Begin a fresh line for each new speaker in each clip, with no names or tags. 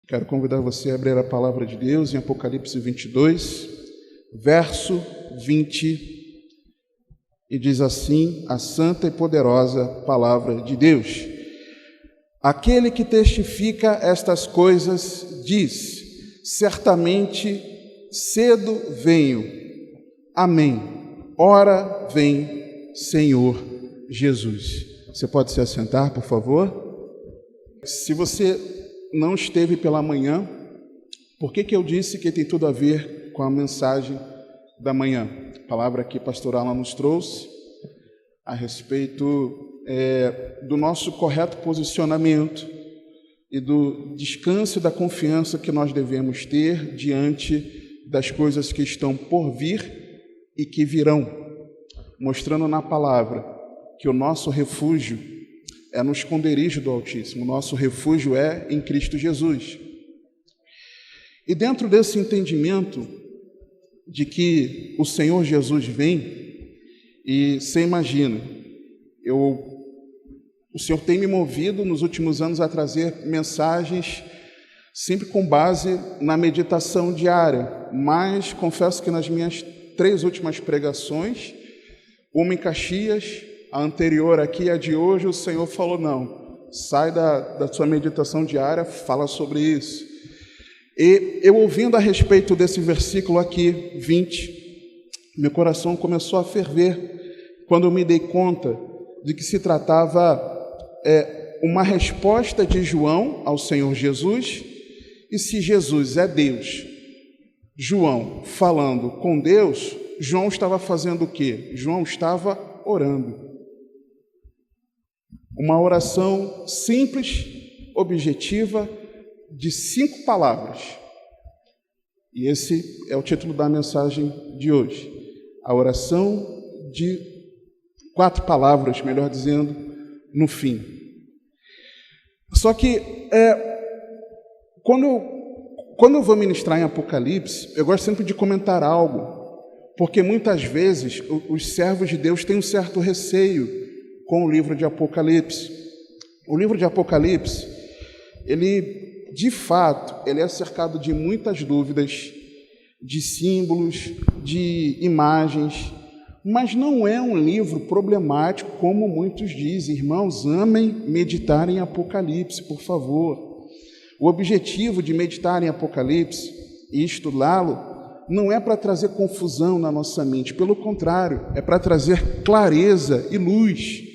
Quero convidar você a abrir a palavra de Deus em Apocalipse 22, verso 20, e diz assim a santa e poderosa palavra de Deus. Aquele que testifica estas coisas diz: certamente cedo venho. Amém. Ora vem, Senhor Jesus. Você pode se assentar, por favor? Se você não esteve pela manhã, por que eu disse que tem tudo a ver com a mensagem da manhã? A palavra que a pastora Alan nos trouxe a respeito do nosso correto posicionamento e do descanso e da confiança que nós devemos ter diante das coisas que estão por vir e que virão, mostrando na palavra que o nosso refúgio é no esconderijo do Altíssimo, nosso refúgio é em Cristo Jesus. E dentro desse entendimento de que o Senhor Jesus vem, e você imagina, o Senhor tem me movido nos últimos anos a trazer mensagens sempre com base na meditação diária, mas confesso que nas minhas 3 últimas pregações, uma em Caxias, a anterior aqui, a de hoje, o Senhor falou: não, sai da sua meditação diária, fala sobre isso. E eu ouvindo a respeito desse versículo aqui, 20, meu coração começou a ferver, quando eu me dei conta de que se tratava uma resposta de João ao Senhor Jesus, e se Jesus é Deus, João falando com Deus, João estava fazendo o quê? João estava orando. Uma oração simples, objetiva, de 5 palavras. E esse é o título da mensagem de hoje. A oração de 4 palavras, melhor dizendo, no fim. Só que, quando eu vou ministrar em Apocalipse, eu gosto sempre de comentar algo, porque muitas vezes os servos de Deus têm um certo receio com o livro de Apocalipse. O livro de Apocalipse, ele, de fato, ele é cercado de muitas dúvidas, de símbolos, de imagens, mas não é um livro problemático, como muitos dizem. Irmãos, amem meditar em Apocalipse, por favor. O objetivo de meditar em Apocalipse e estudá-lo não é para trazer confusão na nossa mente, pelo contrário, é para trazer clareza e luz,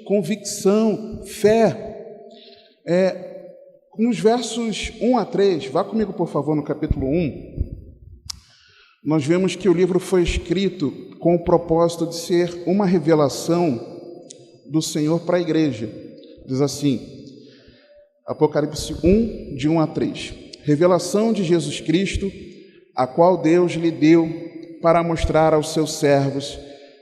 convicção, fé. Nos versos 1 a 3, vá comigo, por favor, no capítulo 1, nós vemos que o livro foi escrito com o propósito de ser uma revelação do Senhor para a igreja. Diz assim, Apocalipse 1, de 1 a 3. Revelação de Jesus Cristo, a qual Deus lhe deu para mostrar aos seus servos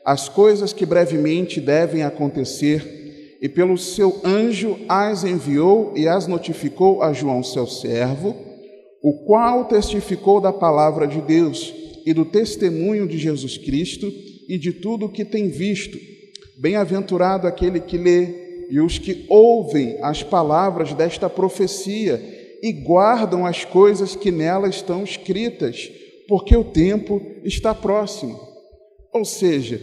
as coisas que brevemente devem acontecer, e pelo seu anjo as enviou e as notificou a João, seu servo, o qual testificou da palavra de Deus e do testemunho de Jesus Cristo e de tudo o que tem visto. Bem-aventurado aquele que lê e os que ouvem as palavras desta profecia e guardam as coisas que nela estão escritas, porque o tempo está próximo. Ou seja,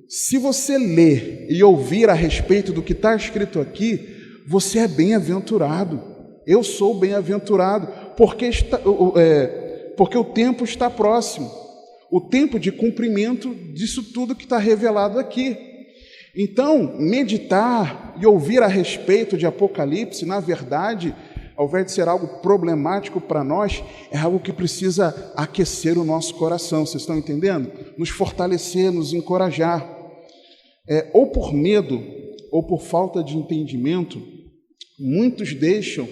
se você ler e ouvir a respeito do que está escrito aqui, você é bem-aventurado. Eu sou bem-aventurado, porque o tempo está próximo. O tempo de cumprimento disso tudo que está revelado aqui. Então, meditar e ouvir a respeito de Apocalipse, na verdade, ao invés de ser algo problemático para nós, é algo que precisa aquecer o nosso coração. Vocês estão entendendo? Nos fortalecer, nos encorajar. Ou por medo, ou por falta de entendimento, muitos deixam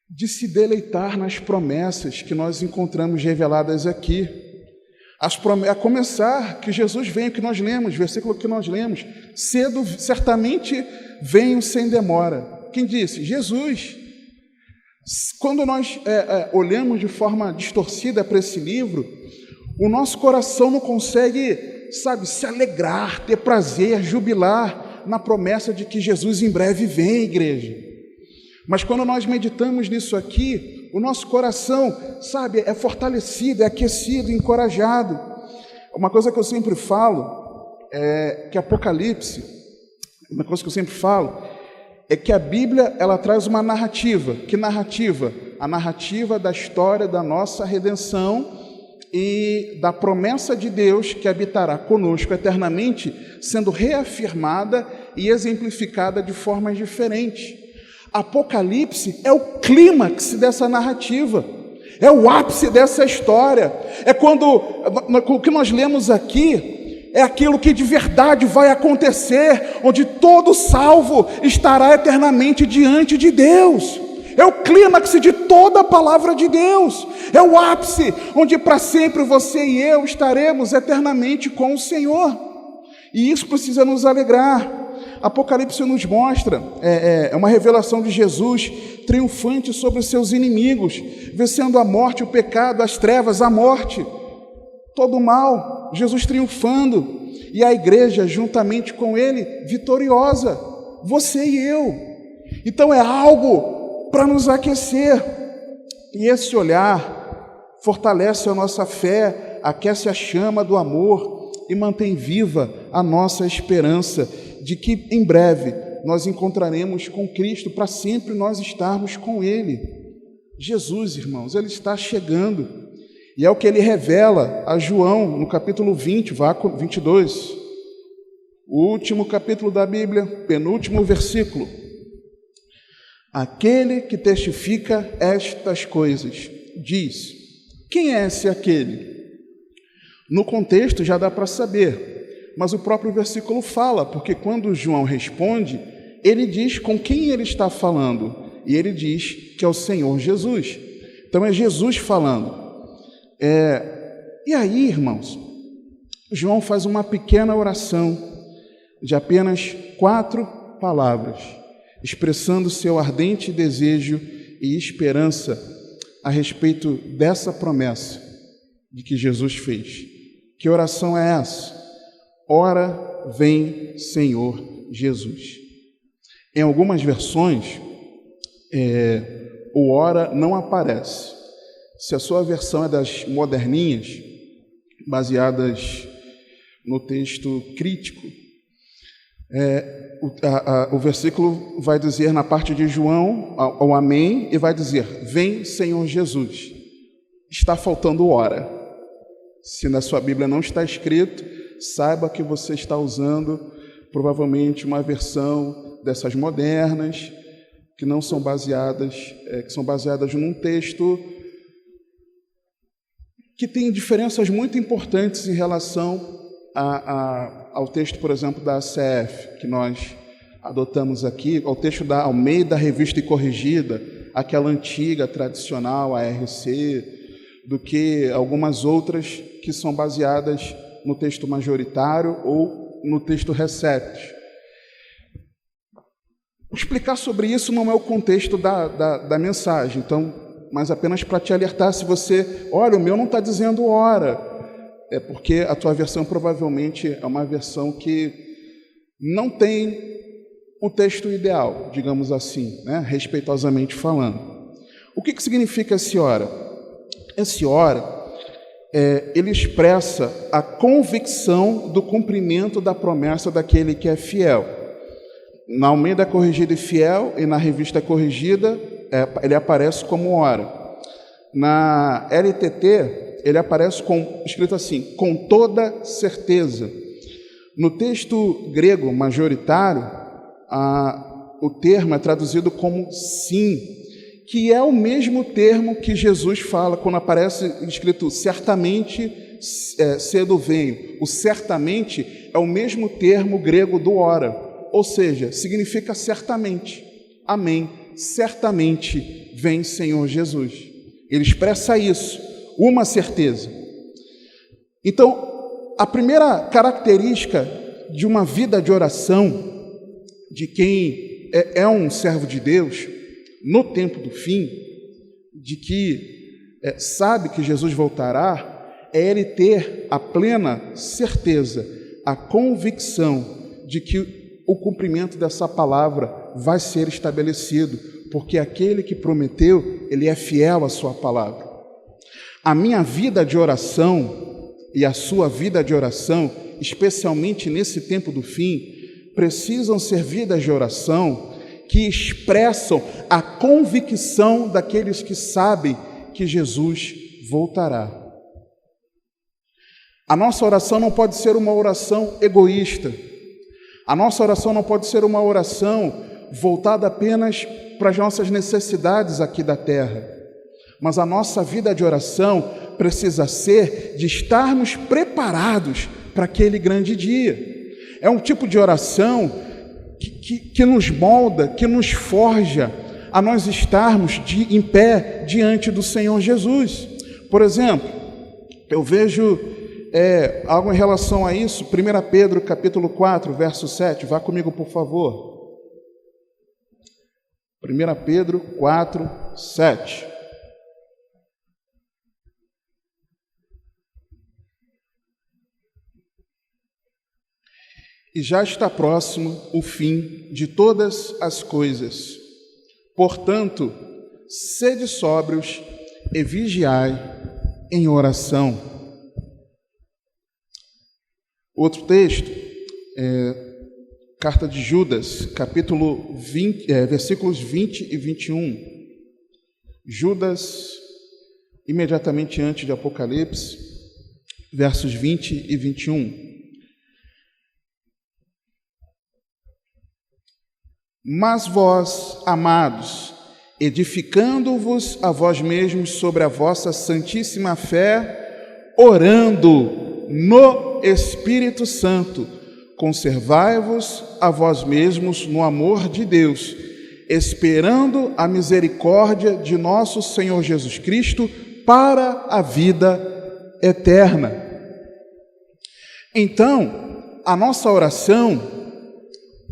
de se deleitar nas promessas que nós encontramos reveladas aqui. A começar que Jesus vem, o que nós lemos, versículo que nós lemos, cedo, certamente venho sem demora. Quem disse? Jesus. Quando nós olhamos de forma distorcida para esse livro, o nosso coração não consegue, se alegrar, ter prazer, jubilar na promessa de que Jesus em breve vem, igreja. Mas quando nós meditamos nisso aqui, o nosso coração, sabe, é fortalecido, é aquecido, encorajado. Uma coisa que eu sempre falo é que Apocalipse, uma coisa que eu sempre falo é que a Bíblia, ela traz uma narrativa. Que narrativa? A narrativa da história da nossa redenção e da promessa de Deus que habitará conosco eternamente, sendo reafirmada e exemplificada de formas diferentes. Apocalipse é o clímax dessa narrativa, é o ápice dessa história. É quando o que nós lemos aqui é aquilo que de verdade vai acontecer, onde todo salvo estará eternamente diante de Deus. É o clímax de toda a palavra de Deus. É o ápice, onde para sempre você e eu estaremos eternamente com o Senhor. E isso precisa nos alegrar. Apocalipse nos mostra, é uma revelação de Jesus triunfante sobre os seus inimigos, vencendo a morte, o pecado, as trevas, a morte, todo o mal, Jesus triunfando, e a igreja juntamente com ele, vitoriosa, você e eu. Então é algo para nos aquecer, e esse olhar fortalece a nossa fé, aquece a chama do amor e mantém viva a nossa esperança de que em breve nós encontraremos com Cristo, para sempre nós estarmos com Ele. Jesus, irmãos, Ele está chegando, e é o que Ele revela a João no capítulo 20, 22, o último capítulo da Bíblia, penúltimo versículo. Aquele que testifica estas coisas, diz, quem é esse aquele? No contexto já dá para saber, mas o próprio versículo fala, porque quando João responde, ele diz com quem ele está falando, e ele diz que é o Senhor Jesus. Então é Jesus falando. E aí, irmãos, João faz uma pequena oração de apenas 4 palavras, expressando seu ardente desejo e esperança a respeito dessa promessa de que Jesus fez. Que oração é essa? Ora, vem, Senhor Jesus. Em algumas versões, o ora não aparece. Se a sua versão é das moderninhas, baseadas no texto crítico, o versículo vai dizer na parte de João, o amém, e vai dizer, vem, Senhor Jesus. Está faltando ora. Se na sua Bíblia não está escrito, saiba que você está usando provavelmente uma versão dessas modernas, que não são baseadas, que são baseadas num texto que tem diferenças muito importantes em relação ao texto, por exemplo, da ACF, que nós adotamos aqui, ao texto da Almeida Revista e Corrigida, aquela antiga, tradicional, ARC, do que algumas outras que são baseadas no texto majoritário ou no texto Recept. Explicar sobre isso não é o contexto da mensagem, então, mas apenas para te alertar, se você, olha, o meu não está dizendo ora, é porque a tua versão provavelmente é uma versão que não tem o texto ideal, digamos assim, né? Respeitosamente falando. O que significa esse ora? Esse ora, ele expressa a convicção do cumprimento da promessa daquele que é fiel. Na Almeida Corrigida e Fiel e na Revista Corrigida, ele aparece como ora. Na LTT, ele aparece escrito assim, com toda certeza. No texto grego majoritário, o termo é traduzido como sim, que é o mesmo termo que Jesus fala quando aparece escrito certamente cedo venho. O certamente é o mesmo termo grego do ora, ou seja, significa certamente. Amém. Certamente vem Senhor Jesus. Ele expressa isso, uma certeza. Então, a primeira característica de uma vida de oração, de quem é um servo de Deus, no tempo do fim, de que sabe que Jesus voltará, é ele ter a plena certeza, a convicção de que o cumprimento dessa palavra vai ser estabelecido, porque aquele que prometeu, ele é fiel à sua palavra. A minha vida de oração e a sua vida de oração, especialmente nesse tempo do fim, precisam ser vidas de oração que expressam a convicção daqueles que sabem que Jesus voltará. A nossa oração não pode ser uma oração egoísta. A nossa oração não pode ser uma oração voltada apenas para as nossas necessidades aqui da terra. Mas a nossa vida de oração precisa ser de estarmos preparados para aquele grande dia. É um tipo de oração que nos molda, que nos forja a nós estarmos em pé diante do Senhor Jesus. Por exemplo, eu vejo algo em relação a isso, 1 Pedro capítulo 4, verso 7, vá comigo por favor. 1 Pedro 4, 7. E já está próximo o fim de todas as coisas. Portanto, sede sóbrios e vigiai em oração. Outro texto, carta de Judas, capítulo 20, versículos 20 e 21. Judas, imediatamente antes de Apocalipse, versos 20 e 21. Mas vós, amados, edificando-vos a vós mesmos sobre a vossa santíssima fé, orando no Espírito Santo, conservai-vos a vós mesmos no amor de Deus, esperando a misericórdia de nosso Senhor Jesus Cristo para a vida eterna. Então, a nossa oração,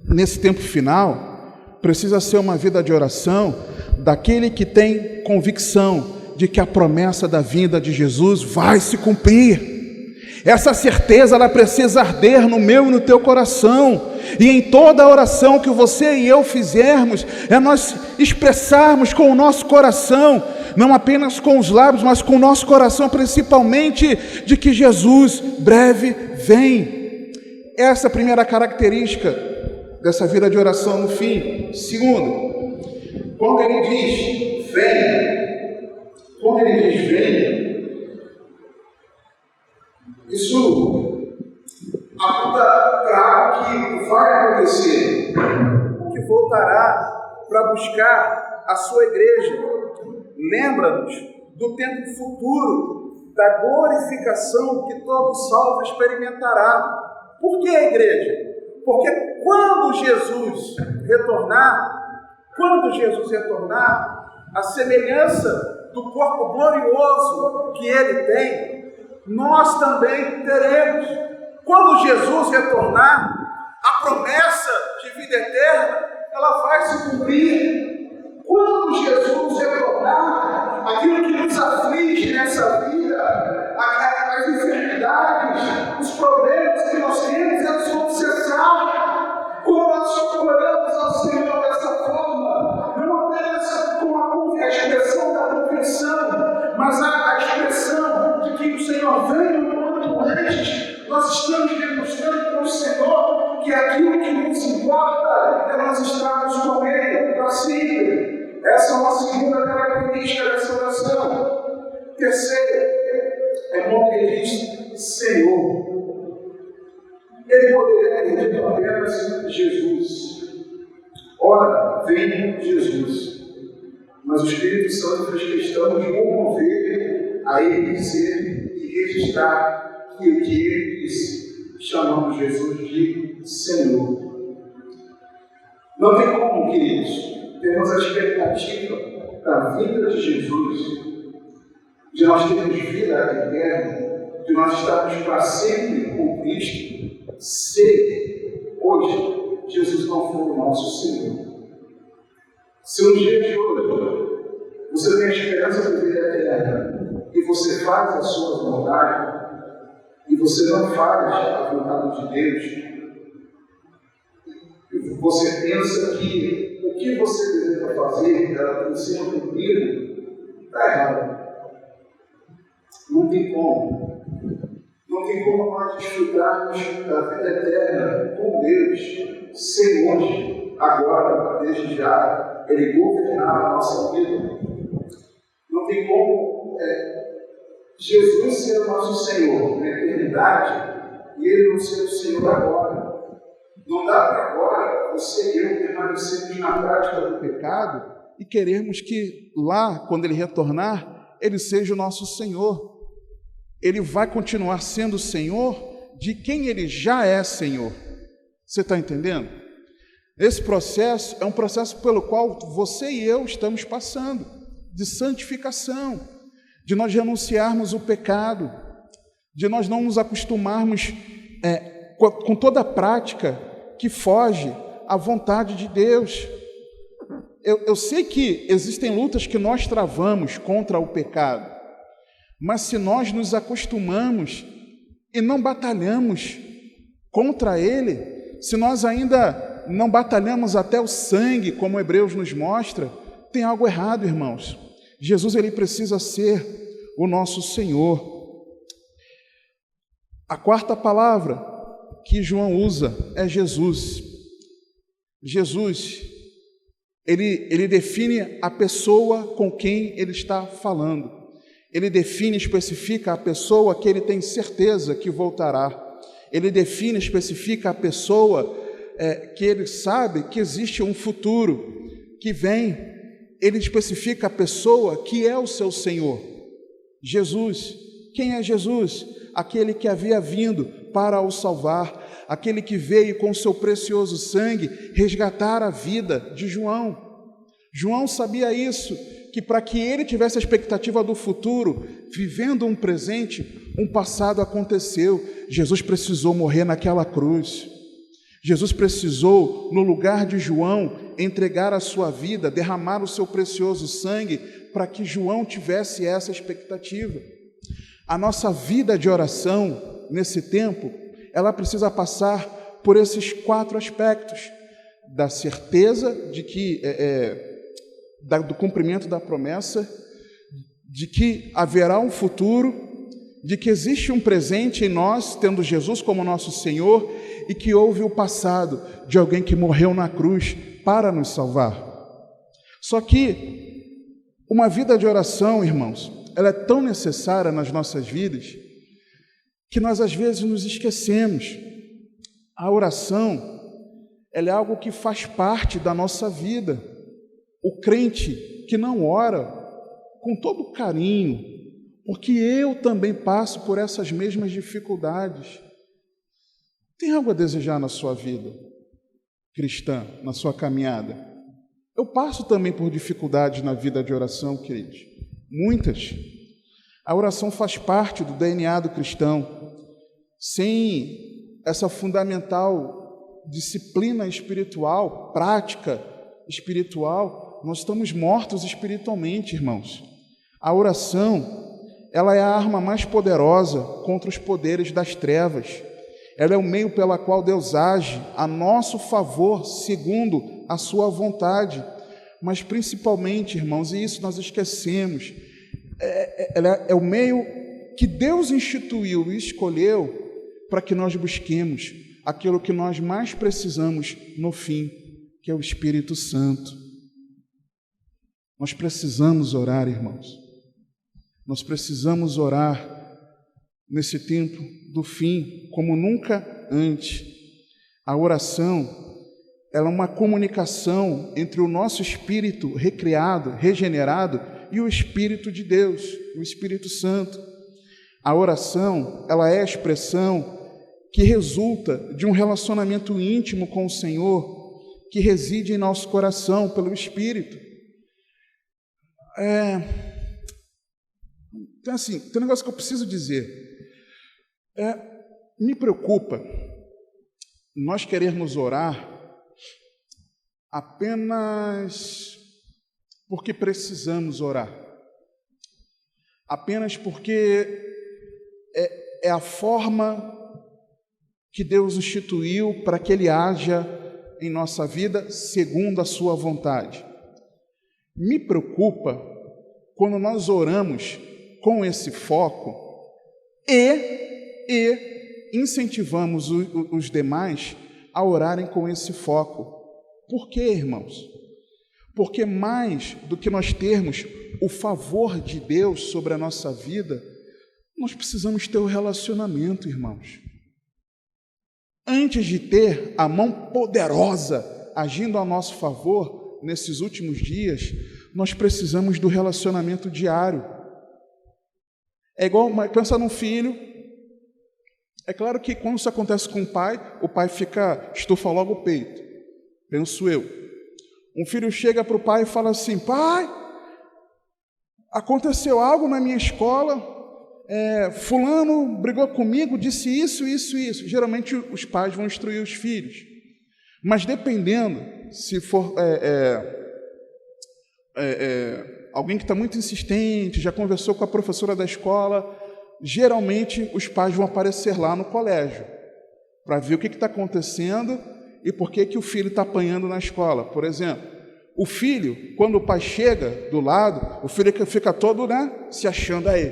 nesse tempo final, precisa ser uma vida de oração daquele que tem convicção de que a promessa da vinda de Jesus vai se cumprir. Essa certeza, ela precisa arder no meu e no teu coração. E em toda a oração que você e eu fizermos, nós expressarmos com o nosso coração, não apenas com os lábios, mas com o nosso coração principalmente, de que Jesus breve vem. Essa é a primeira característica dessa vida de oração no fim. Segundo, quando ele diz venha, isso aponta para algo que vai acontecer, o que voltará para buscar a sua igreja. Lembra-nos do tempo futuro, da glorificação que todo salvo experimentará. Por que a igreja? Porque quando Jesus retornar, a semelhança do corpo glorioso que ele tem, nós também teremos. Quando Jesus retornar, a promessa de vida eterna, ela vai se cumprir. Quando Jesus retornar, aquilo que nos aflige nessa vida, as enfermidades, os problemas que nós temos, eles vão cessar. Quando nós oramos ao Senhor dessa forma, não apenas com a expressão da conversão, mas a expressão de que o Senhor vem o quanto antes, nós estamos demonstrando para o Senhor que aquilo que nos importa é nós estarmos com Ele para sempre. Essa é uma segunda característica dessa oração. Terceira, quando ele diz Senhor. Ele poderia ter dito apenas Jesus. Ora, vem Jesus. Mas o Espírito Santo fez questão de mover a ele dizer e registrar que o que ele disse, chamando Jesus de Senhor. Não tem como, queridos, termos a expectativa da vinda de Jesus, de nós termos vida eterna, de nós estarmos para sempre com Cristo, se hoje Jesus não for o nosso Senhor. Se no dia de hoje você tem a esperança de vida eterna e você faz a sua vontade e você não faz a vontade de Deus, e você pensa que o que você deveria deve fazer, ela tem que ser cumprida, está errado. Não tem como. Não tem como nós desfrutarmos da vida eterna com Deus, sem hoje, agora, desde já, Ele governar a nossa vida. Não tem como Jesus ser o nosso Senhor na eternidade e Ele não ser o Senhor agora. Não dá para agora você e eu permanecermos na prática do pecado e querermos que lá, quando Ele retornar, Ele seja o nosso Senhor. Ele vai continuar sendo Senhor de quem Ele já é Senhor. Você está entendendo? Esse processo é um processo pelo qual você e eu estamos passando, de santificação, de nós renunciarmos o pecado, de nós não nos acostumarmos com toda a prática que foge à vontade de Deus. Eu sei que existem lutas que nós travamos contra o pecado, mas se nós nos acostumamos e não batalhamos contra ele, se nós ainda não batalhamos até o sangue, como Hebreus nos mostra, tem algo errado, irmãos. Jesus, ele precisa ser o nosso Senhor. A quarta palavra que João usa é Jesus. Jesus, ele define a pessoa com quem ele está falando. Ele define, especifica a pessoa que ele tem certeza que voltará. Ele define, especifica a pessoa que ele sabe que existe um futuro que vem. Ele especifica a pessoa que é o seu Senhor. Jesus. Quem é Jesus? Aquele que havia vindo para o salvar, aquele que veio com o seu precioso sangue resgatar a vida de João. João sabia isso, que para que ele tivesse a expectativa do futuro, vivendo um presente, um passado aconteceu. Jesus precisou morrer naquela cruz. Jesus precisou, no lugar de João, entregar a sua vida, derramar o seu precioso sangue, para que João tivesse essa expectativa. A nossa vida de oração, nesse tempo, ela precisa passar por esses 4 aspectos: da certeza de que do cumprimento da promessa, de que haverá um futuro, de que existe um presente em nós, tendo Jesus como nosso Senhor, e que houve o passado de alguém que morreu na cruz para nos salvar. Só que uma vida de oração, irmãos, ela é tão necessária nas nossas vidas, que nós às vezes nos esquecemos. A oração, ela é algo que faz parte da nossa vida. O crente que não ora com todo carinho, porque eu também passo por essas mesmas dificuldades. Tem algo a desejar na sua vida cristã, na sua caminhada? Eu passo também por dificuldades na vida de oração, queridos. Muitas. A oração faz parte do DNA do cristão. Sem essa fundamental disciplina espiritual, prática espiritual, nós estamos mortos espiritualmente, irmãos. A oração, ela é a arma mais poderosa contra os poderes das trevas. Ela é o meio pela qual Deus age a nosso favor, segundo a sua vontade. Mas principalmente, irmãos, e isso nós esquecemos, ela é o meio que Deus instituiu e escolheu para que nós busquemos aquilo que nós mais precisamos no fim, que é o Espírito Santo. Nós precisamos orar, irmãos. Nós precisamos orar nesse tempo do fim, como nunca antes. A oração, ela é uma comunicação entre o nosso espírito recriado, regenerado, e o Espírito de Deus, o Espírito Santo. A oração, ela é a expressão que resulta de um relacionamento íntimo com o Senhor, que reside em nosso coração pelo Espírito. Então, assim, tem um negócio que eu preciso dizer. Me preocupa nós querermos orar apenas porque precisamos orar, apenas porque é a forma que Deus instituiu para que Ele haja em nossa vida segundo a sua vontade. Me preocupa quando nós oramos com esse foco e incentivamos os demais a orarem com esse foco. Por quê, irmãos? Porque mais do que nós termos o favor de Deus sobre a nossa vida, nós precisamos ter o relacionamento, irmãos. Antes de ter a mão poderosa agindo a nosso favor nesses últimos dias, nós precisamos do relacionamento diário. É igual, pensa num filho. É claro que quando isso acontece com o pai estufa logo o peito. Penso eu. Um filho chega para o pai e fala assim: pai, aconteceu algo na minha escola, fulano brigou comigo, disse isso, isso, isso. Geralmente os pais vão instruir os filhos. Mas dependendo, se for alguém que está muito insistente, já conversou com a professora da escola, geralmente os pais vão aparecer lá no colégio para ver o que está acontecendo e por que o filho está apanhando na escola. Por exemplo, o filho, quando o pai chega do lado, o filho fica todo, se achando aí.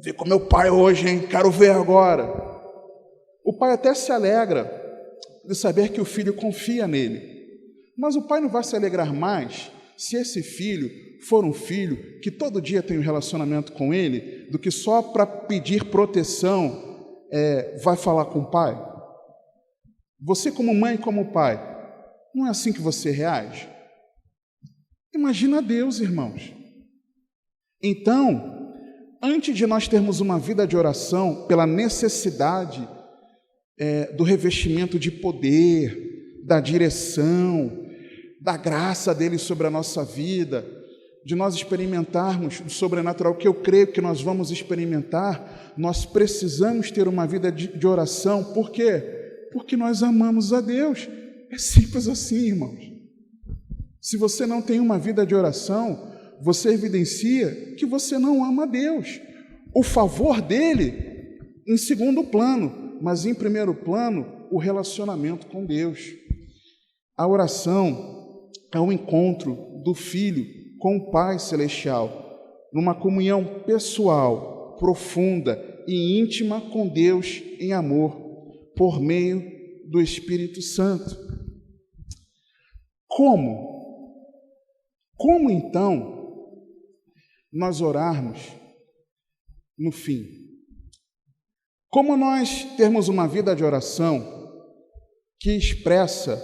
Vê com meu pai hoje, hein? Quero ver agora. O pai até se alegra de saber que o filho confia nele. Mas o pai não vai se alegrar mais se esse filho for um filho que todo dia tem um relacionamento com ele, do que só para pedir proteção vai falar com o pai. Você, como mãe e como pai, não é assim que você reage? Imagina Deus, irmãos. Então, antes de nós termos uma vida de oração pela necessidade do revestimento de poder, da direção, da graça dele sobre a nossa vida, de nós experimentarmos o sobrenatural, que eu creio que nós vamos experimentar, nós precisamos ter uma vida de oração. Por quê? Porque nós amamos a Deus. É simples assim, irmãos. Se você não tem uma vida de oração, você evidencia que você não ama a Deus. O favor dele em segundo plano, mas em primeiro plano, o relacionamento com Deus. A oração é um encontro do Filho com o Pai Celestial, numa comunhão pessoal, profunda e íntima com Deus em amor, por meio do Espírito Santo. Como então nós orarmos no fim? Como nós termos uma vida de oração que expressa,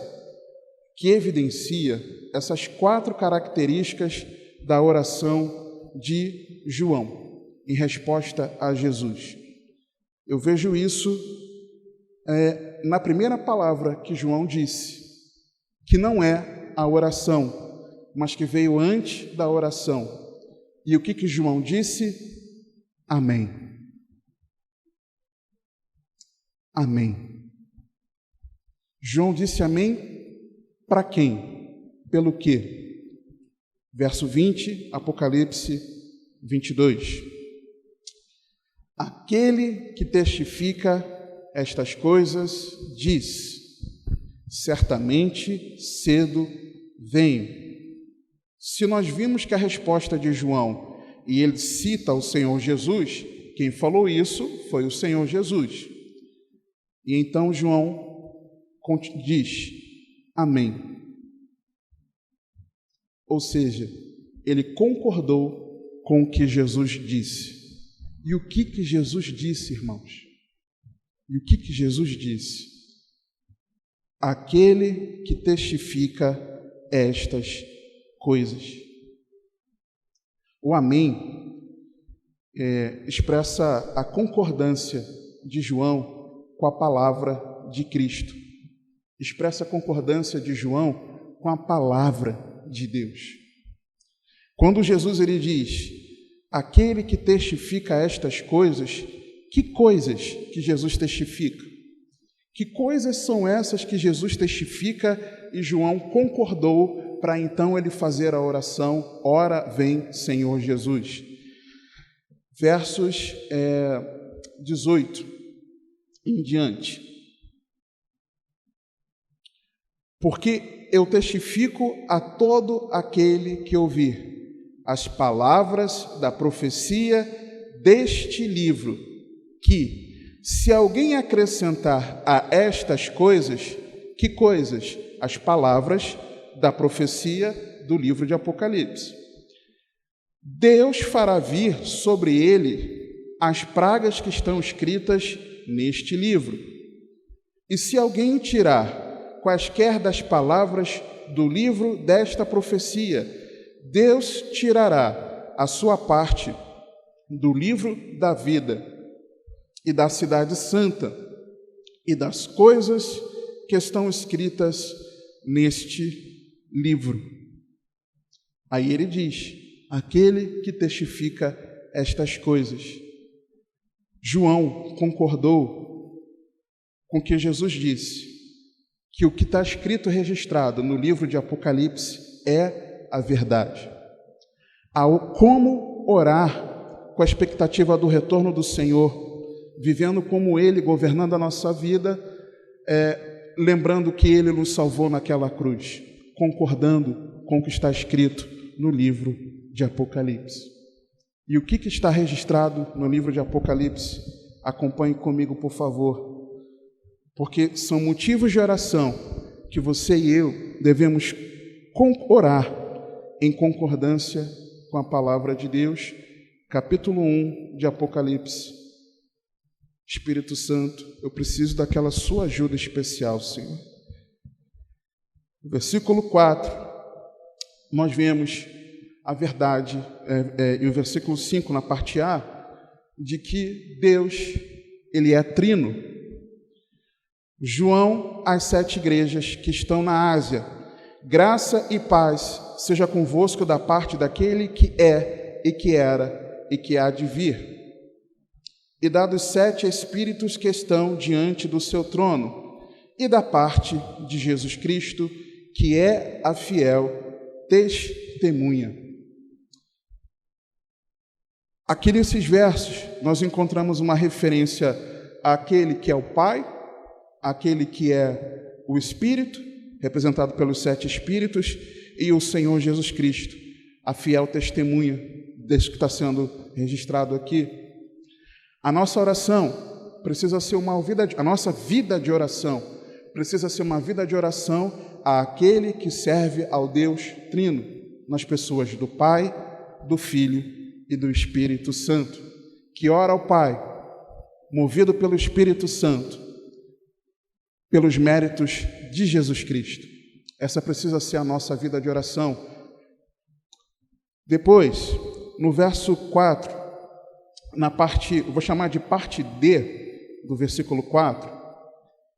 que evidencia essas 4 características da oração de João, em resposta a Jesus? Eu vejo isso na primeira palavra que João disse, que não é a oração, mas que veio antes da oração. E o que João disse? Amém. Amém. João disse amém para quem? Pelo quê? Verso 20, Apocalipse 22. Aquele que testifica estas coisas diz: certamente cedo venho. Se nós vimos que a resposta de João, e ele cita o Senhor Jesus, quem falou isso foi o Senhor Jesus. E então João diz: amém. Ou seja, ele concordou com o que Jesus disse. E o que Jesus disse, irmãos? E o que Jesus disse? Aquele que testifica estas coisas. O amém expressa a concordância de João com a palavra de Cristo. Expressa a concordância de João com a palavra de Deus. Quando Jesus ele diz: aquele que testifica estas coisas, que coisas que Jesus testifica? Que coisas são essas que Jesus testifica e João concordou para então ele fazer a oração: ora vem, Senhor Jesus. Versos 18 em diante. Porque eu testifico a todo aquele que ouvir as palavras da profecia deste livro, que, se alguém acrescentar a estas coisas, que coisas? As palavras da profecia do livro de Apocalipse. Deus fará vir sobre ele as pragas que estão escritas neste livro. E se alguém tirar quaisquer das palavras do livro desta profecia, Deus tirará a sua parte do livro da vida e da cidade santa e das coisas que estão escritas neste livro. Aí ele diz: aquele que testifica estas coisas. João concordou com o que Jesus disse, que o que está escrito e registrado no livro de Apocalipse é a verdade. Como orar com a expectativa do retorno do Senhor, vivendo como Ele, governando a nossa vida, lembrando que Ele nos salvou naquela cruz, concordando com o que está escrito no livro de Apocalipse. E o que está registrado no livro de Apocalipse? Acompanhe comigo, por favor, porque são motivos de oração que você e eu devemos orar em concordância com a palavra de Deus. Capítulo 1 de Apocalipse. Espírito Santo, eu preciso daquela sua ajuda especial, Senhor. No versículo 4, nós vemos a verdade, e o versículo 5, na parte A, de que Deus, Ele é trino. João, às 7 igrejas que estão na Ásia: graça e paz seja convosco da parte daquele que é, e que era, e que há de vir. E dados 7 espíritos que estão diante do seu trono, e da parte de Jesus Cristo, que é a fiel testemunha. Aqui nesses versos, nós encontramos uma referência àquele que é o Pai, àquele que é o Espírito, representado pelos 7 Espíritos, e o Senhor Jesus Cristo, a fiel testemunha desse que está sendo registrado aqui. A nossa oração precisa ser a nossa vida de oração precisa ser uma vida de oração àquele que serve ao Deus Trino, nas pessoas do Pai, do Filho e do Espírito Santo, que ora ao Pai, movido pelo Espírito Santo, pelos méritos de Jesus Cristo. Essa precisa ser a nossa vida de oração. Depois, no verso 4, na parte, eu vou chamar de parte D do versículo 4,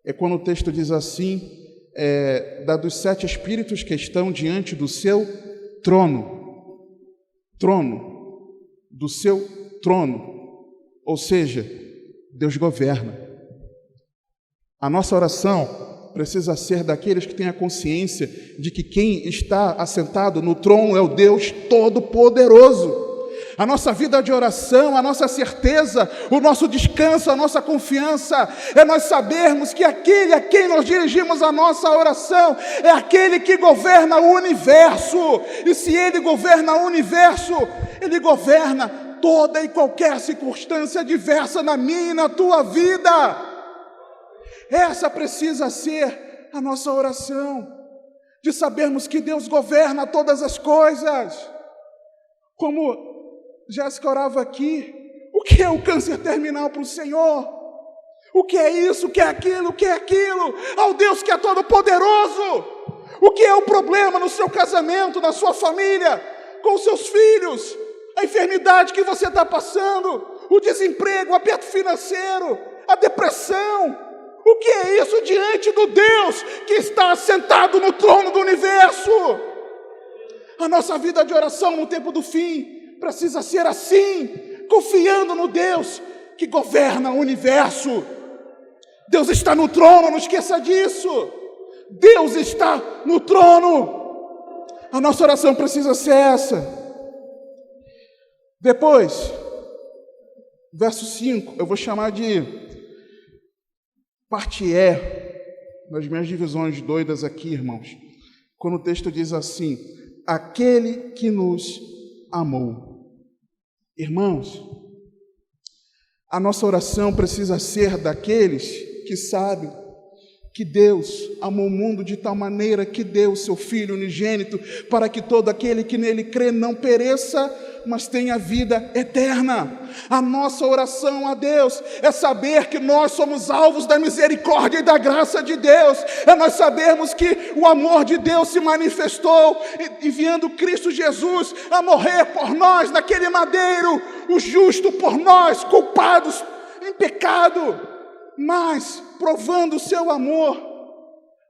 é quando o texto diz assim, dos 7 espíritos que estão diante do seu trono, do seu trono, ou seja, Deus governa. A nossa oração precisa ser daqueles que têm a consciência de que quem está assentado no trono é o Deus Todo-Poderoso. A nossa vida de oração, a nossa certeza, o nosso descanso, a nossa confiança, é nós sabermos que aquele a quem nós dirigimos a nossa oração é aquele que governa o universo. E se Ele governa o universo, Ele governa toda e qualquer circunstância adversa na minha e na tua vida. Essa precisa ser a nossa oração, de sabermos que Deus governa todas as coisas. Como Jéssica orava aqui, o que é o câncer terminal para o Senhor? O que é isso? O que é aquilo? O que é aquilo? Ao Deus que é todo poderoso. O que é o problema no seu casamento, na sua família, com os seus filhos? A enfermidade que você está passando, o desemprego, o aperto financeiro, a depressão. O que é isso diante do Deus que está assentado no trono do universo? A nossa vida de oração no tempo do fim precisa ser assim, confiando no Deus que governa o universo. Deus está no trono, não esqueça disso. Deus está no trono. A nossa oração precisa ser essa. Depois, verso 5, eu vou chamar de parte E, das minhas divisões doidas aqui, irmãos. quando o texto diz assim: aquele que nos amou. Irmãos, a nossa oração precisa ser daqueles que sabem que Deus amou o mundo de tal maneira que deu o seu Filho unigênito, para que todo aquele que nele crê não pereça, mas tenha vida eterna. A nossa oração a Deus é saber que nós somos alvos da misericórdia e da graça de Deus, é nós sabermos que o amor de Deus se manifestou, enviando Cristo Jesus a morrer por nós naquele madeiro, o justo por nós, culpados em pecado, mas provando o seu amor.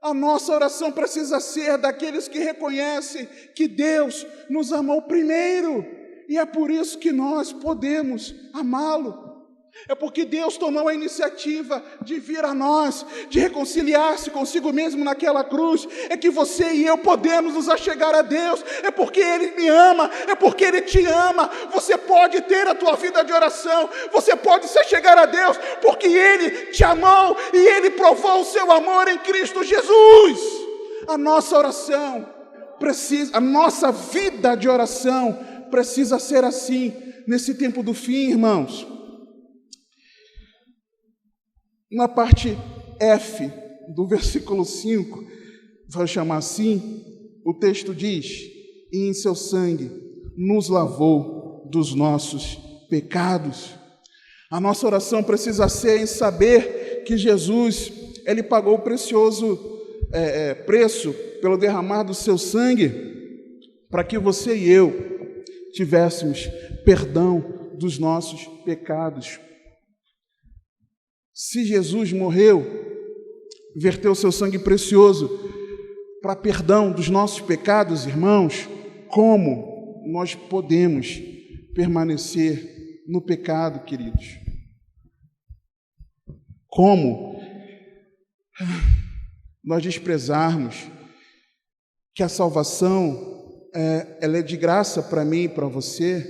A nossa oração precisa ser daqueles que reconhecem que Deus nos amou primeiro, e é por isso que nós podemos amá-lo. É porque Deus tomou a iniciativa de vir a nós, de reconciliar-se consigo mesmo naquela cruz. É que você e eu podemos nos achegar a Deus. É porque Ele me ama, é porque Ele te ama. Você pode ter a tua vida de oração, você pode se achegar a Deus, porque Ele te amou e Ele provou o seu amor em Cristo Jesus. A nossa oração precisa, a nossa vida de oração precisa ser assim nesse tempo do fim, irmãos. Na parte F do versículo 5, vai chamar assim, o texto diz: e em seu sangue nos lavou dos nossos pecados. A nossa oração precisa ser em saber que Jesus, Ele pagou o precioso preço pelo derramar do seu sangue, para que você e eu tivéssemos perdão dos nossos pecados. Se Jesus morreu, verteu seu sangue precioso para perdão dos nossos pecados, irmãos, como nós podemos permanecer no pecado, queridos? Como nós desprezarmos que a salvação ela é de graça para mim e para você,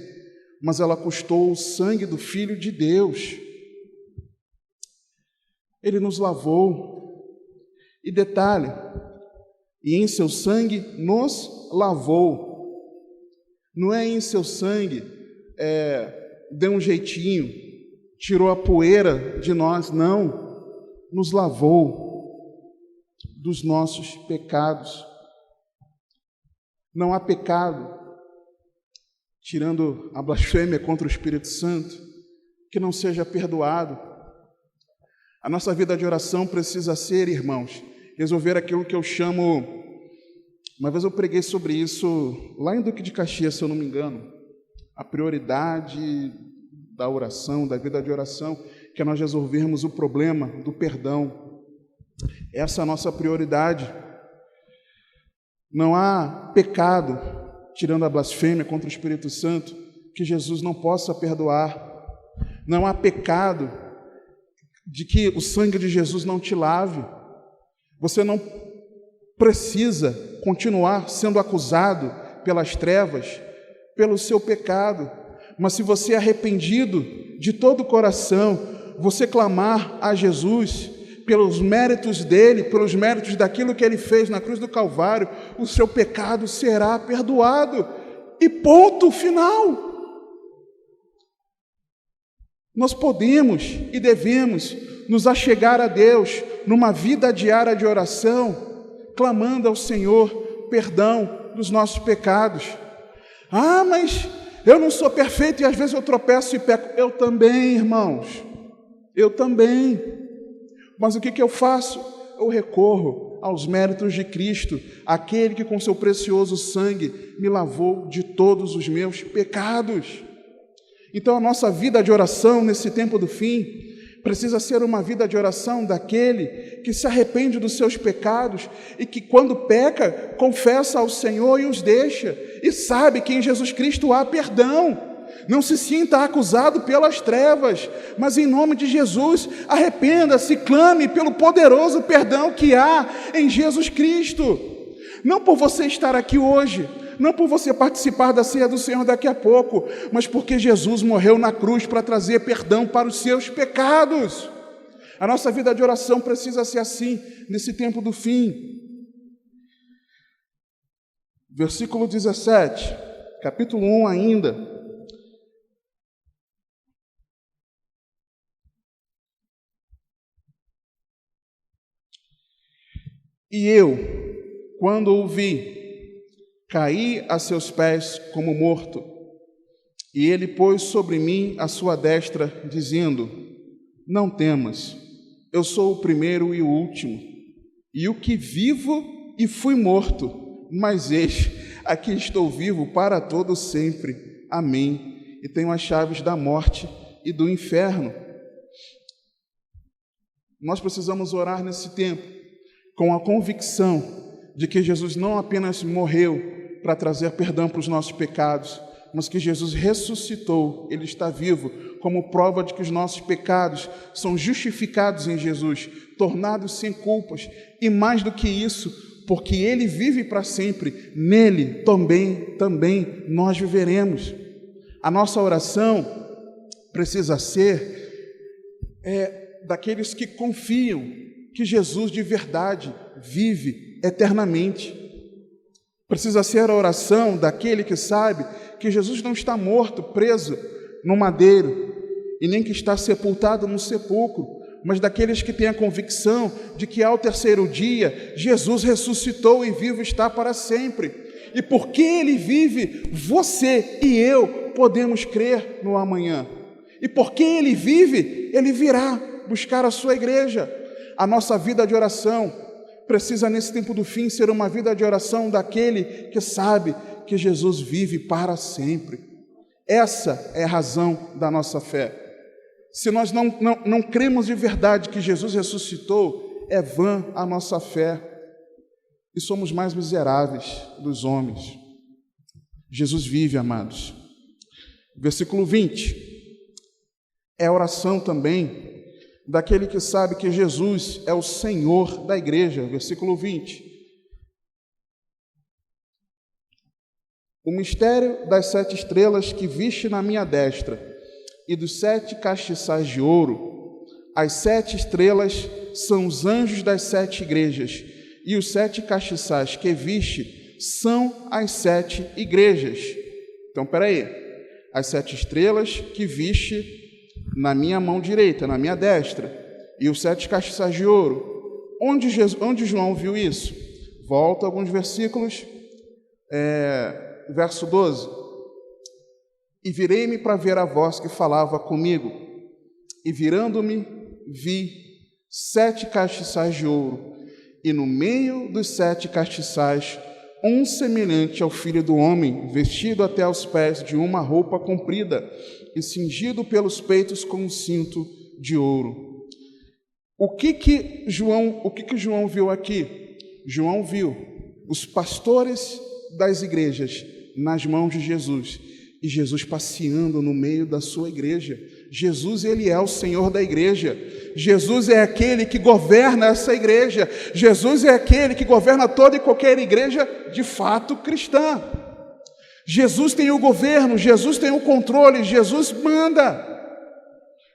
mas ela custou o sangue do Filho de Deus. Ele nos lavou, e detalhe, e em seu sangue nos lavou. Não é em seu sangue, deu um jeitinho, tirou a poeira de nós, não, nos lavou dos nossos pecados. Não há pecado, tirando a blasfêmia contra o Espírito Santo, que não seja perdoado. A nossa vida de oração precisa ser, irmãos, resolver aquilo que eu chamo, uma vez eu preguei sobre isso lá em Duque de Caxias, se eu não me engano, a prioridade da oração, da vida de oração, que é nós resolvermos o problema do perdão. Essa é a nossa prioridade. Não há pecado, tirando a blasfêmia contra o Espírito Santo, que Jesus não possa perdoar. Não há pecado de que o sangue de Jesus não te lave. Você não precisa continuar sendo acusado pelas trevas, pelo seu pecado. Mas se você é arrependido de todo o coração, você clamar a Jesus pelos méritos dele, pelos méritos daquilo que ele fez na cruz do Calvário, o seu pecado será perdoado. E ponto final. Nós podemos e devemos nos achegar a Deus numa vida diária de oração, clamando ao Senhor perdão dos nossos pecados. Ah, mas eu não sou perfeito e às vezes eu tropeço e peco. Eu também, irmãos, eu também. Mas o que eu faço? Eu recorro aos méritos de Cristo, aquele que com seu precioso sangue me lavou de todos os meus pecados. Então a nossa vida de oração nesse tempo do fim precisa ser uma vida de oração daquele que se arrepende dos seus pecados e que quando peca, confessa ao Senhor e os deixa, e sabe que em Jesus Cristo há perdão. Não se sinta acusado pelas trevas, mas em nome de Jesus, arrependa-se, clame pelo poderoso perdão que há em Jesus Cristo. Não por você estar aqui hoje, não por você participar da ceia do Senhor daqui a pouco, mas porque Jesus morreu na cruz para trazer perdão para os seus pecados. A nossa vida de oração precisa ser assim, nesse tempo do fim. Versículo 17, capítulo 1 ainda. E eu, quando o vi, caí a seus pés como morto. E ele pôs sobre mim a sua destra, dizendo: não temas, eu sou o primeiro e o último, e o que vivo e fui morto, mas eis, aqui estou vivo para todo sempre. Amém. E tenho as chaves da morte e do inferno. Nós precisamos orar nesse tempo com a convicção de que Jesus não apenas morreu para trazer perdão para os nossos pecados, mas que Jesus ressuscitou, Ele está vivo, como prova de que os nossos pecados são justificados em Jesus, tornados sem culpas, e mais do que isso, porque Ele vive para sempre, nele também nós viveremos. A nossa oração precisa ser daqueles que confiam que Jesus de verdade vive eternamente. Precisa ser a oração daquele que sabe que Jesus não está morto, preso no madeiro, e nem que está sepultado no sepulcro, mas daqueles que têm a convicção de que ao terceiro dia Jesus ressuscitou e vivo está para sempre. E porque Ele vive, você e eu podemos crer no amanhã. E porque Ele vive, Ele virá buscar a sua igreja. A nossa vida de oração precisa, nesse tempo do fim, ser uma vida de oração daquele que sabe que Jesus vive para sempre. Essa é a razão da nossa fé. Se nós não cremos de verdade que Jesus ressuscitou, é vã a nossa fé e somos mais miseráveis dos homens. Jesus vive, amados. Versículo 20. É a oração também daquele que sabe que Jesus é o Senhor da igreja. Versículo 20. O mistério das 7 estrelas que viste na minha destra e dos 7 castiçais de ouro. As 7 estrelas são os anjos das 7 igrejas, e os 7 castiçais que viste são as 7 igrejas. Então, peraí. As 7 estrelas que viste na minha mão direita, na minha destra, e os 7 castiçais de ouro. Onde João viu isso? Volta alguns versículos, verso 12. E virei-me para ver a voz que falava comigo, e virando-me, vi 7 castiçais de ouro, e no meio dos 7 castiçais, um semelhante ao Filho do Homem, vestido até aos pés de uma roupa comprida, e cingido pelos peitos com um cinto de ouro. O que João viu aqui? João viu os pastores das igrejas nas mãos de Jesus, e Jesus passeando no meio da sua igreja. Jesus, Ele é o Senhor da igreja. Jesus é aquele que governa essa igreja. Jesus é aquele que governa toda e qualquer igreja de fato cristã. Jesus tem o governo, Jesus tem o controle, Jesus manda.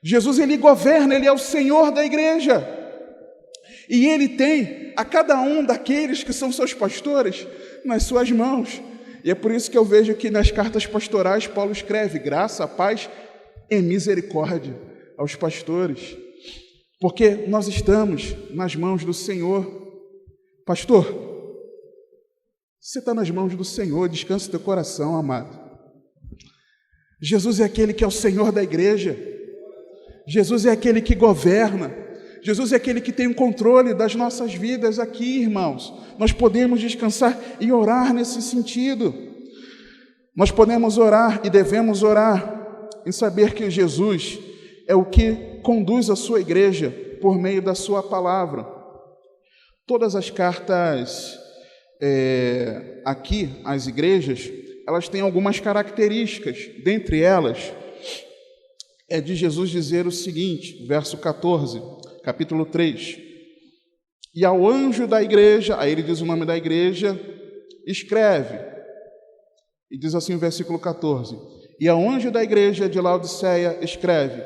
Jesus, Ele governa, Ele é o Senhor da igreja. E Ele tem a cada um daqueles que são seus pastores nas suas mãos. E é por isso que eu vejo que nas cartas pastorais Paulo escreve: graça, paz e misericórdia aos pastores. Porque nós estamos nas mãos do Senhor. Pastor, você está nas mãos do Senhor, descansa teu coração, amado. Jesus é aquele que é o Senhor da igreja. Jesus é aquele que governa. Jesus é aquele que tem o controle das nossas vidas aqui, irmãos. Nós podemos descansar e orar nesse sentido. Nós podemos orar e devemos orar em saber que Jesus é o que conduz a sua igreja por meio da sua palavra. Todas as cartas aqui, as igrejas, elas têm algumas características. Dentre elas, é de Jesus dizer o seguinte, verso 14, capítulo 3. E ao anjo da igreja, aí ele diz o nome da igreja, escreve. E diz assim o versículo 14. E ao anjo da igreja de Laodiceia escreve: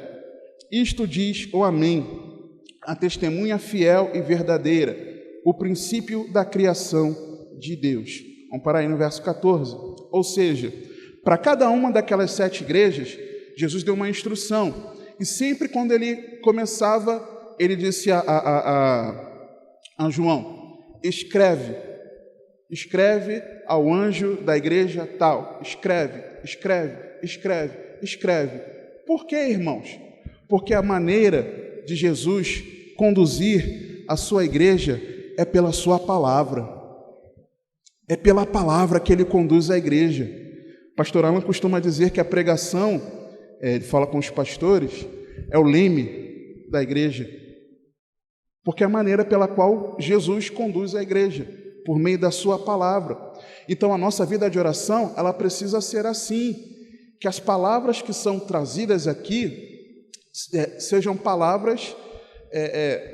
isto diz o Amém, a testemunha fiel e verdadeira, o princípio da criação de Deus. Vamos parar aí no verso 14. Ou seja, para cada uma daquelas 7 igrejas, Jesus deu uma instrução. E sempre quando ele começava, ele disse a João: escreve ao anjo da igreja tal. Escreve. Por quê, irmãos? Porque a maneira de Jesus conduzir a sua igreja é pela sua palavra. É pela palavra que ele conduz a igreja. Pastor Alan costuma dizer que a pregação, ele fala com os pastores, é o leme da igreja. Porque é a maneira pela qual Jesus conduz a igreja, por meio da sua palavra. Então a nossa vida de oração, ela precisa ser assim, que as palavras que são trazidas aqui sejam palavras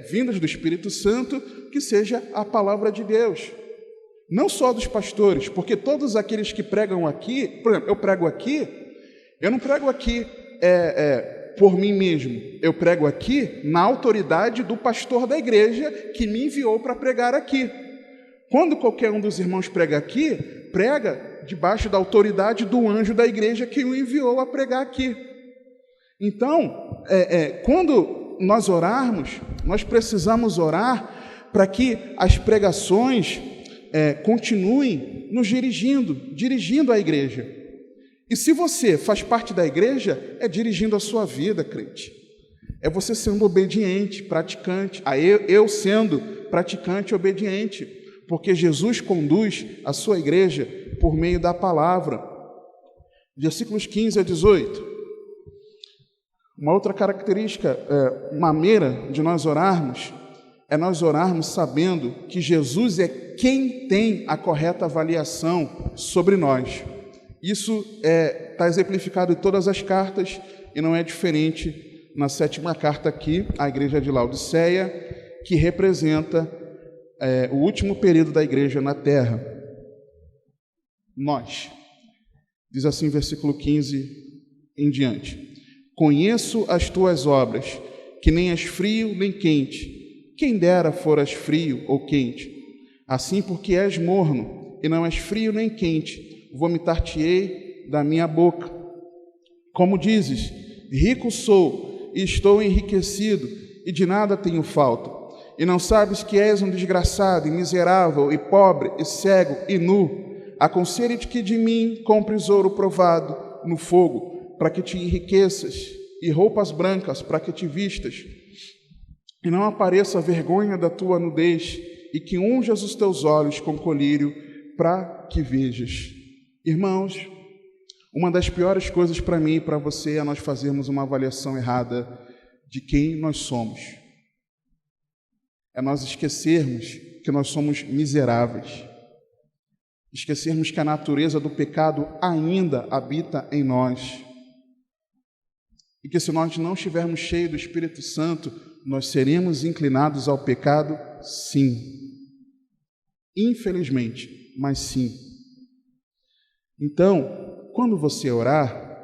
vindas do Espírito Santo, que seja a palavra de Deus. Não só dos pastores, porque todos aqueles que pregam aqui, por exemplo, eu não prego aqui por mim mesmo, eu prego aqui na autoridade do pastor da igreja que me enviou para pregar aqui. Quando qualquer um dos irmãos prega aqui, prega debaixo da autoridade do anjo da igreja que o enviou a pregar aqui. Então, quando nós orarmos, nós precisamos orar para que as pregações continuem nos dirigindo a igreja. E se você faz parte da igreja, é dirigindo a sua vida, crente. É você sendo obediente, praticante. Eu sendo praticante e obediente. Porque Jesus conduz a sua igreja por meio da palavra. Versículos 15 a 18. Uma outra característica, maneira de nós orarmos, é nós orarmos sabendo que Jesus é quem tem a correta avaliação sobre nós. Isso está exemplificado em todas as cartas e não é diferente na 7ª carta aqui, à igreja de Laodiceia, que representa o último período da igreja na terra. Nós. Diz assim, versículo 15 em diante: conheço as tuas obras, que nem és frio nem quente. Quem dera foras frio ou quente. Assim, porque és morno e não és frio nem quente, vomitar-te-ei da minha boca. Como dizes, rico sou e estou enriquecido, e de nada tenho falta. E não sabes que és um desgraçado, e miserável, e pobre, e cego, e nu. Aconselho-te que de mim compres ouro provado no fogo, para que te enriqueças, e roupas brancas, para que te vistas, e não apareça a vergonha da tua nudez, e que unjas os teus olhos com colírio, para que vejas. Irmãos, uma das piores coisas para mim e para você é nós fazermos uma avaliação errada de quem nós somos. É nós esquecermos que nós somos miseráveis. Esquecermos que a natureza do pecado ainda habita em nós. E que se nós não estivermos cheios do Espírito Santo, nós seremos inclinados ao pecado, sim. Infelizmente, mas sim. Então, quando você orar,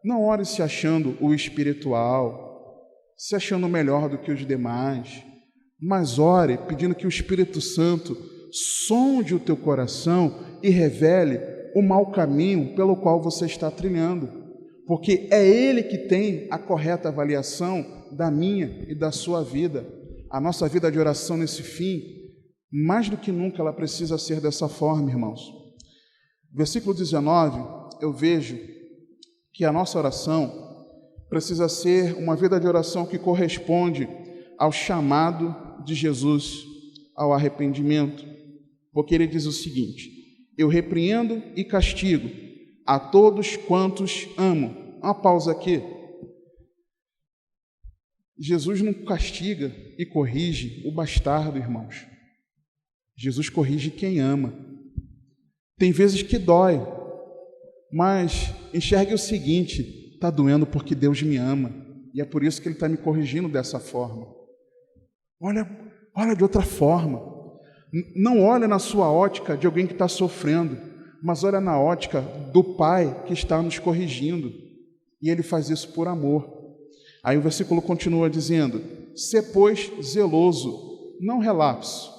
não ore se achando o espiritual, se achando melhor do que os demais, mas ore pedindo que o Espírito Santo sonde o teu coração e revele o mau caminho pelo qual você está trilhando, porque é Ele que tem a correta avaliação da minha e da sua vida. A nossa vida de oração nesse fim, mais do que nunca, ela precisa ser dessa forma, irmãos. Versículo 19, eu vejo que a nossa oração precisa ser uma vida de oração que corresponde ao chamado de Jesus ao arrependimento, porque ele diz o seguinte: eu repreendo e castigo a todos quantos amo. Uma pausa aqui. Jesus não castiga e corrige o bastardo, irmãos. Jesus corrige quem ama. Tem vezes que dói, mas enxergue o seguinte: está doendo porque Deus me ama, e é por isso que Ele está me corrigindo dessa forma. Olha de outra forma. Não olha na sua ótica de alguém que está sofrendo, mas olha na ótica do Pai que está nos corrigindo, e Ele faz isso por amor. Aí o versículo continua dizendo: sê, pois, zeloso, não relapso,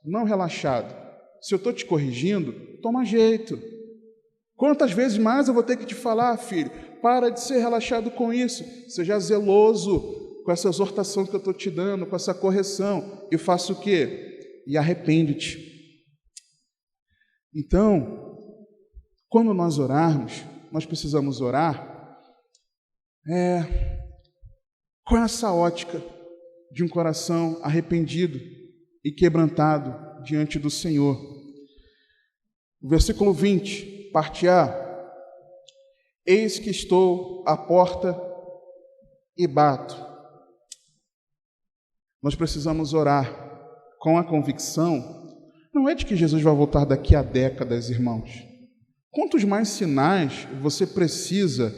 não relaxado, Se eu estou te corrigindo, toma jeito. Quantas vezes mais eu vou ter que te falar, filho? Para de ser relaxado com isso. Seja zeloso com essa exortação que eu estou te dando, com essa correção. E faça o quê? E arrepende-te. Então, quando nós orarmos, nós precisamos orar com essa ótica de um coração arrependido e quebrantado diante do Senhor. O versículo 20, parte A. Eis que estou à porta e bato. Nós precisamos orar com a convicção, não é de que Jesus vai voltar daqui a décadas, irmãos. Quantos mais sinais você precisa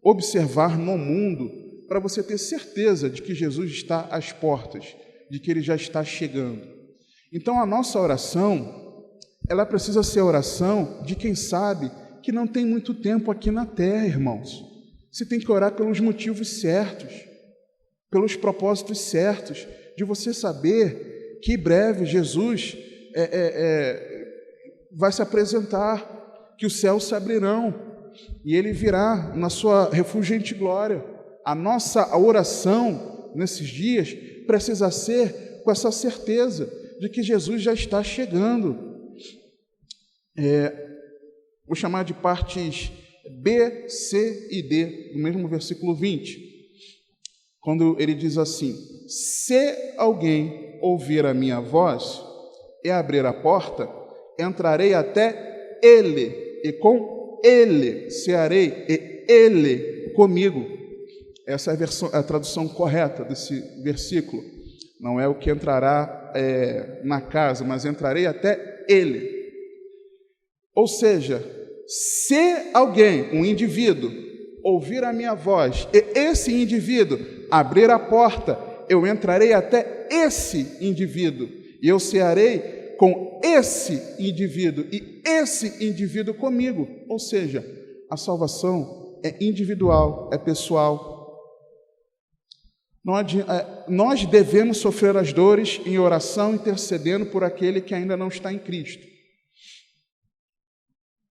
observar no mundo para você ter certeza de que Jesus está às portas, de que Ele já está chegando? Então, a nossa oração, ela precisa ser a oração de quem sabe que não tem muito tempo aqui na terra, irmãos. Você tem que orar pelos motivos certos, pelos propósitos certos, de você saber que em breve Jesus vai se apresentar, que os céus se abrirão e Ele virá na sua refulgente glória. A nossa oração nesses dias precisa ser com essa certeza de que Jesus já está chegando. Vou chamar de partes B, C e D, no mesmo versículo 20, quando ele diz assim: se alguém ouvir a minha voz e abrir a porta, entrarei até ele, e com ele cearei, e ele comigo. Essa é a tradução correta desse versículo. Não é o que entrará na casa, mas entrarei até ele. Ou seja, se alguém, um indivíduo, ouvir a minha voz e esse indivíduo abrir a porta, eu entrarei até esse indivíduo e eu cearei com esse indivíduo e esse indivíduo comigo. Ou seja, a salvação é individual, é pessoal. Nós devemos sofrer as dores em oração, intercedendo por aquele que ainda não está em Cristo.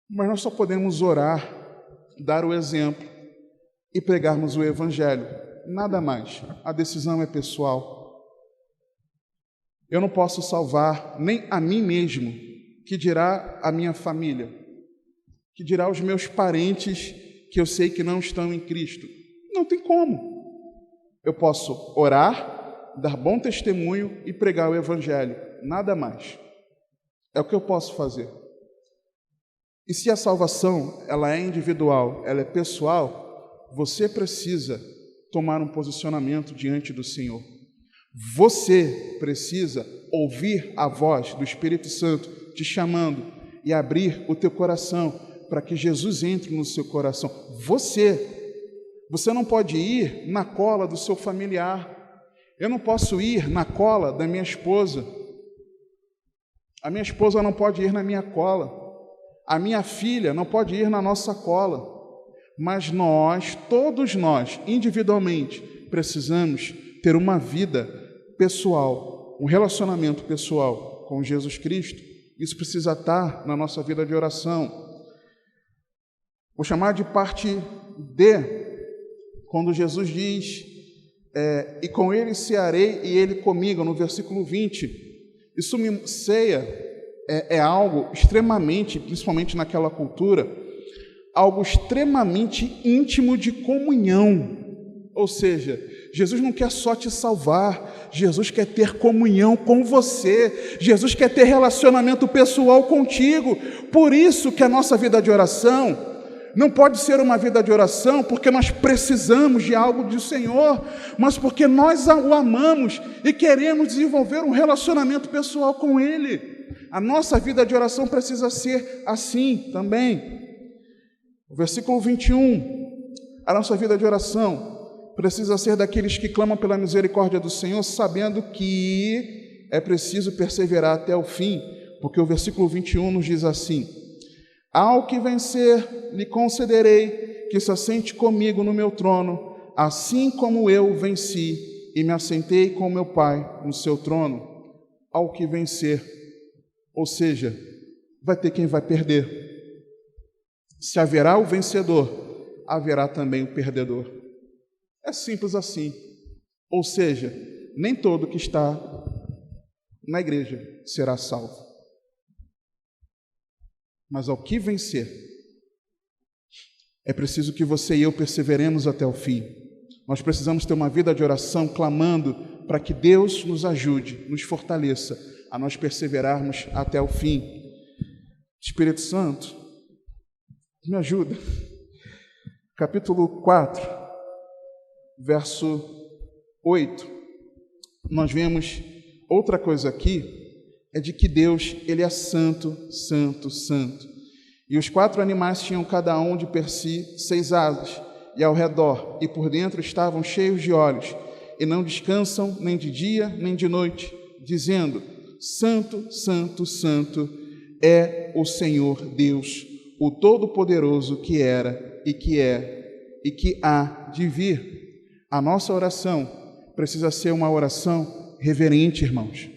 Mas nós só podemos orar, dar o exemplo e pregarmos o Evangelho. Nada mais. A decisão é pessoal. Eu não posso salvar nem a mim mesmo, que dirá a minha família, que dirá os meus parentes que eu sei que não estão em Cristo. Não tem como. Eu posso orar, dar bom testemunho e pregar o Evangelho. Nada mais. É o que eu posso fazer. E se a salvação ela é individual, ela é pessoal, você precisa tomar um posicionamento diante do Senhor. Você precisa ouvir a voz do Espírito Santo te chamando e abrir o teu coração para que Jesus entre no seu coração. Você não pode ir na cola do seu familiar. Eu não posso ir na cola da minha esposa. A minha esposa não pode ir na minha cola. A minha filha não pode ir na nossa cola. Mas nós, todos nós, individualmente, precisamos ter uma vida pessoal, um relacionamento pessoal com Jesus Cristo. Isso precisa estar na nossa vida de oração. Vou chamar de parte D, quando Jesus diz, e com ele cearei e ele comigo, no versículo 20. Isso me ceia. É algo extremamente, principalmente naquela cultura, algo extremamente íntimo de comunhão. Ou seja, Jesus não quer só te salvar, Jesus quer ter comunhão com você, Jesus quer ter relacionamento pessoal contigo. Por isso que a nossa vida de oração não pode ser uma vida de oração porque nós precisamos de algo do Senhor, mas porque nós o amamos e queremos desenvolver um relacionamento pessoal com Ele. A nossa vida de oração precisa ser assim também. O versículo 21, a nossa vida de oração precisa ser daqueles que clamam pela misericórdia do Senhor, sabendo que é preciso perseverar até o fim, porque o versículo 21 nos diz assim: ao que vencer, lhe concederei que se assente comigo no meu trono, assim como eu venci e me assentei com meu Pai no seu trono. Ao que vencer. Ou seja, vai ter quem vai perder. Se haverá o vencedor, haverá também o perdedor. É simples assim. Ou seja, nem todo que está na igreja será salvo. Mas ao que vencer, é preciso que você e eu perseveremos até o fim. Nós precisamos ter uma vida de oração, clamando para que Deus nos ajude, nos fortaleça a nós perseverarmos até o fim. Espírito Santo, me ajuda. Capítulo 4, verso 8. Nós vemos outra coisa aqui, é de que Deus, Ele é santo, santo, santo. E os 4 animais tinham cada um de per si 6 asas, e ao redor e por dentro estavam cheios de olhos, e não descansam nem de dia nem de noite, dizendo: Santo, santo, santo é o Senhor Deus, o Todo-Poderoso, que era e que é e que há de vir. A nossa oração precisa ser uma oração reverente, irmãos.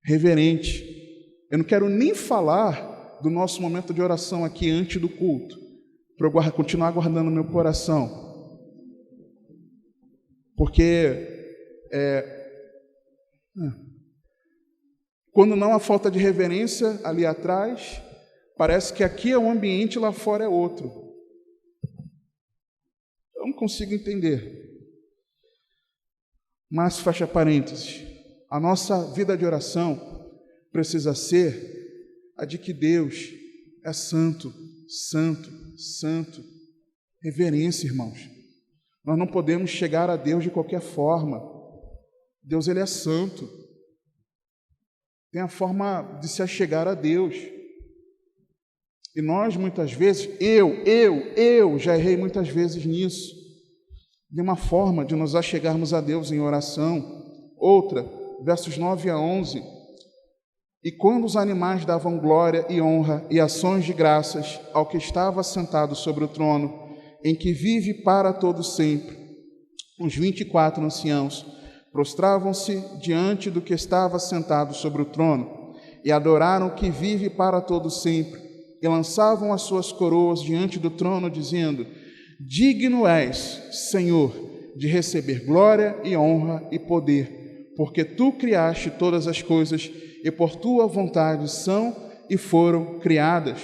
Reverente. Eu não quero nem falar do nosso momento de oração aqui antes do culto, para eu continuar guardando no meu coração. Porque quando não há falta de reverência ali atrás, parece que aqui é um ambiente, lá fora é outro. Eu não consigo entender. Mas, fecha parênteses, a nossa vida de oração precisa ser a de que Deus é santo, santo, santo. Reverência, irmãos. Nós não podemos chegar a Deus de qualquer forma. Deus, Ele é santo. Tem a forma de se achegar a Deus. E nós, muitas vezes, eu já errei muitas vezes nisso. De uma forma de nos achegarmos a Deus em oração. Outra, versos 9 a 11. E quando os animais davam glória e honra e ações de graças ao que estava sentado sobre o trono, em que vive para todo sempre, os 24 anciãos prostravam-se diante do que estava sentado sobre o trono e adoraram o que vive para todo sempre, e lançavam as suas coroas diante do trono, dizendo: Digno és, Senhor, de receber glória e honra e poder, porque tu criaste todas as coisas e por tua vontade são e foram criadas.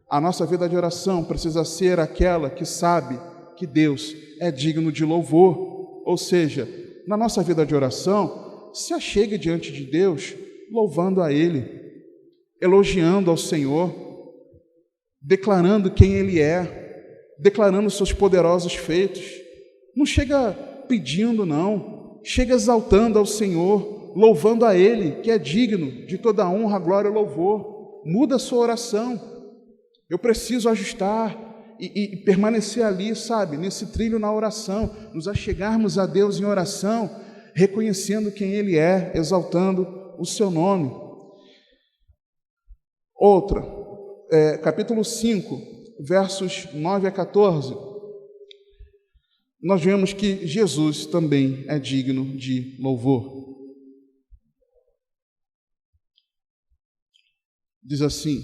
A nossa vida de oração precisa ser aquela que sabe que Deus é digno de louvor. Ou seja, na nossa vida de oração, se achegue diante de Deus, louvando a Ele, elogiando ao Senhor, declarando quem Ele é, declarando seus poderosos feitos. Não chega pedindo, não. Chega exaltando ao Senhor, louvando a Ele, que é digno de toda a honra, glória e louvor. Muda a sua oração. Eu preciso ajustar e permanecer ali, sabe, nesse trilho na oração, nos achegarmos a Deus em oração, reconhecendo quem Ele é, exaltando o seu nome. Outra, capítulo 5, versos 9 a 14, nós vemos que Jesus também é digno de louvor. Diz assim: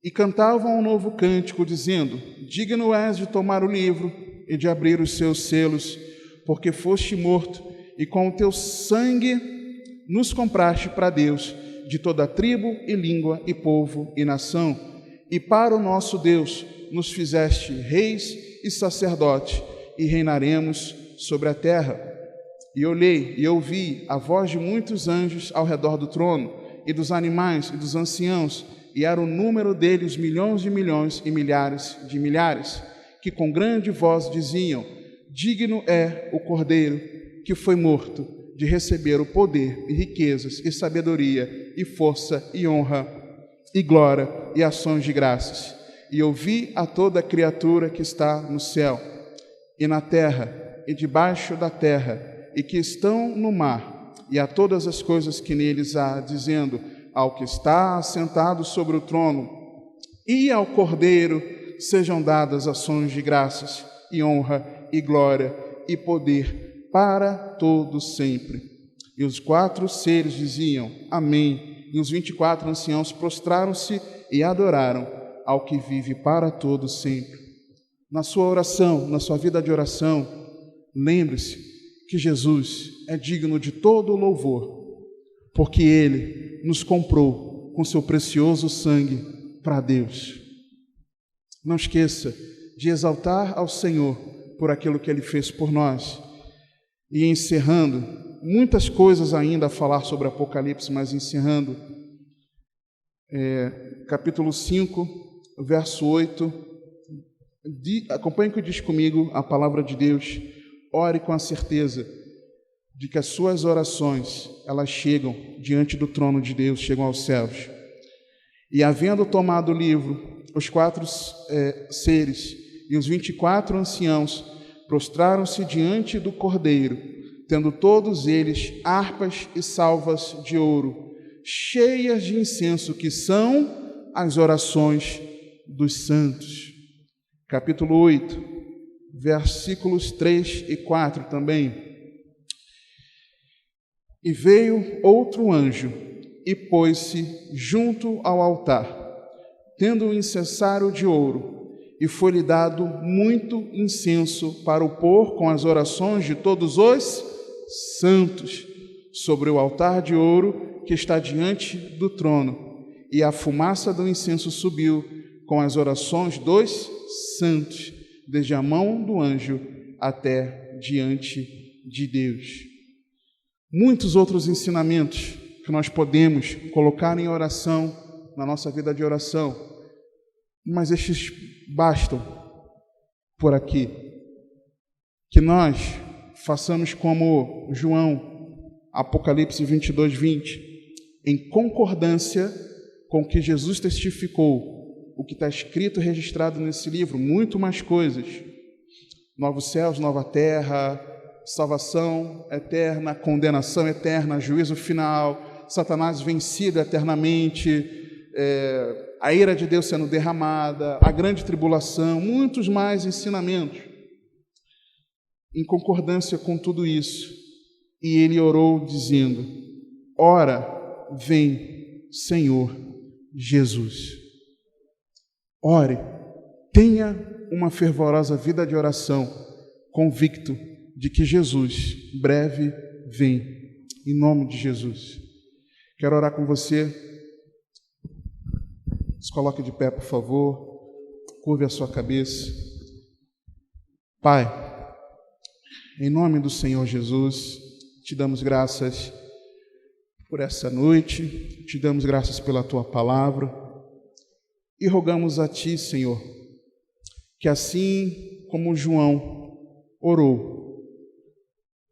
E cantavam um novo cântico, dizendo: Digno és de tomar o livro e de abrir os seus selos, porque foste morto, e com o teu sangue nos compraste para Deus, de toda tribo e língua e povo e nação. E para o nosso Deus nos fizeste reis e sacerdotes, e reinaremos sobre a terra. E olhei e ouvi a voz de muitos anjos ao redor do trono, e dos animais e dos anciãos, e era o número deles milhões de milhões e milhares de milhares, que com grande voz diziam: Digno é o Cordeiro que foi morto de receber o poder e riquezas e sabedoria e força e honra e glória e ações de graças. E ouvi a toda criatura que está no céu e na terra e debaixo da terra e que estão no mar, e a todas as coisas que neles há, dizendo: Ao que está assentado sobre o trono e ao Cordeiro sejam dadas ações de graças e honra e glória e poder para todo sempre. E os 4 seres diziam: Amém. e os 24 anciãos prostraram-se e adoraram ao que vive para todos sempre. Na sua oração, na sua vida de oração, lembre-se que Jesus é digno de todo o louvor, porque Ele nos comprou com seu precioso sangue para Deus. Não esqueça de exaltar ao Senhor por aquilo que Ele fez por nós. E encerrando, muitas coisas ainda a falar sobre Apocalipse, mas encerrando, capítulo 5, verso 8, acompanhe que diz comigo a palavra de Deus. Ore com a certeza de que as suas orações, elas chegam diante do trono de Deus, chegam aos céus. E havendo tomado o livro, os 4 seres e os 24 anciãos prostraram-se diante do Cordeiro, tendo todos eles harpas e salvas de ouro, cheias de incenso, que são as orações dos santos. Capítulo 8, versículos 3 e 4 também. E veio outro anjo e pôs-se junto ao altar, tendo um incensário de ouro, e foi-lhe dado muito incenso para o pôr com as orações de todos os santos sobre o altar de ouro que está diante do trono. E a fumaça do incenso subiu com as orações dos santos, desde a mão do anjo até diante de Deus. Muitos outros ensinamentos que nós podemos colocar em oração, na nossa vida de oração, mas estes bastam por aqui. Que nós façamos como João, Apocalipse 22, 20, em concordância com o que Jesus testificou, o que está escrito e registrado nesse livro, muito mais coisas: novos céus, nova terra, salvação eterna, condenação eterna, juízo final, Satanás vencido eternamente, a ira de Deus sendo derramada, a grande tribulação, muitos mais ensinamentos. Em concordância com tudo isso, e ele orou dizendo: ora, vem, Senhor Jesus. Ore, tenha uma fervorosa vida de oração, convicto de que Jesus breve vem, em nome de Jesus. Quero orar com você. Se coloque de pé, por favor. Curve a sua cabeça. Pai, em nome do Senhor Jesus, te damos graças por essa noite, te damos graças pela tua palavra e rogamos a ti, Senhor, que assim como João orou,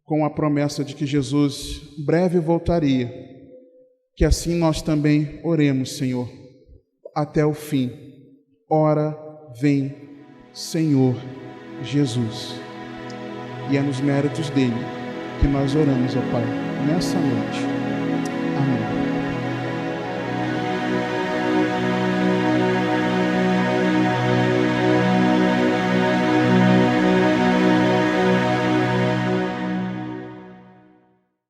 com a promessa de que Jesus breve voltaria, que assim nós também oremos, Senhor, até o fim. Ora, vem, Senhor Jesus. E é nos méritos dele que nós oramos, ó Pai, nessa noite.